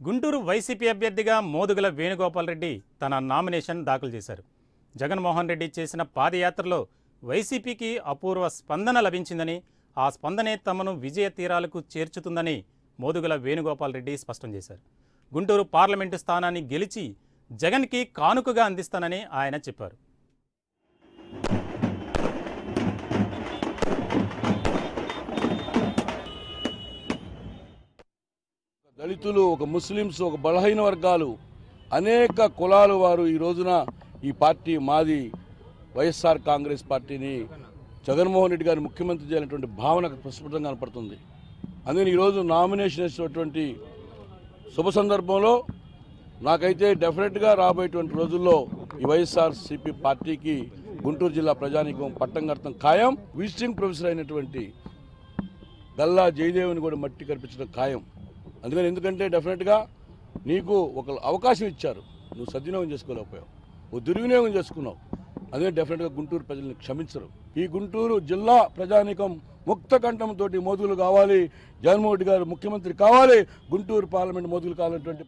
Guntur YCP అభ్యర్థిగా మోదుగుల వేణుగోపాల్ రెడ్డి తన nomination దాఖలు చేశారు. జగన్మోహన్ రెడ్డి చేసిన పాదయాత్రలో వైసీపీకి అపూర్వ స్పందన లభించిందని, ఆ స్పందనే తమను విజయ తీరాలకు చేర్చుతుందని మోదుగుల వేణుగోపాల్ రెడ్డి స్పష్టం చేశారు. గుంటూరు పార్లమెంటు స్థానాన్ని గెలిచి జగన్కి కానుకగా అందిస్తానని ఆయన చెప్పారు. దళితులు, ఒక ముస్లిమ్స్, ఒక బలహీన వర్గాలు, అనేక కులాల వారు ఈ రోజున ఈ పార్టీ మాది వైఎస్ఆర్ కాంగ్రెస్ పార్టీని జగన్మోహన్ రెడ్డి గారు ముఖ్యమంత్రి చేయాలనేటువంటి భావన ప్రస్ఫుటంగా కనపడుతుంది. అందుకని ఈరోజు నామినేషన్ వేసినటువంటి శుభ సందర్భంలో నాకైతే డెఫినెట్గా రాబోయేటువంటి రోజుల్లో ఈ వైఎస్ఆర్సీపీ పార్టీకి గుంటూరు జిల్లా ప్రజానీకం పట్టం కడతాం ఖాయం. విజిటింగ్ ప్రొఫెసర్ అయినటువంటి గల్లా జయదేవుని కూడా మట్టి కనిపించడం ఖాయం. అందుకని ఎందుకంటే డెఫినెట్గా నీకు ఒక అవకాశం ఇచ్చారు, నువ్వు సద్వినియోగం చేసుకోలేకపోయావు, నువ్వు దుర్వినియోగం చేసుకున్నావు. అందుకని డెఫినెట్గా గుంటూరు ప్రజల్ని క్షమించరు. ఈ గుంటూరు జిల్లా ప్రజానీకం ముక్త కంఠంతో మోదుగులు కావాలి, జగన్మోహన్ రెడ్డి గారు ముఖ్యమంత్రి కావాలి, గుంటూరు పార్లమెంట్ మోదుగులు కావాలనేటువంటి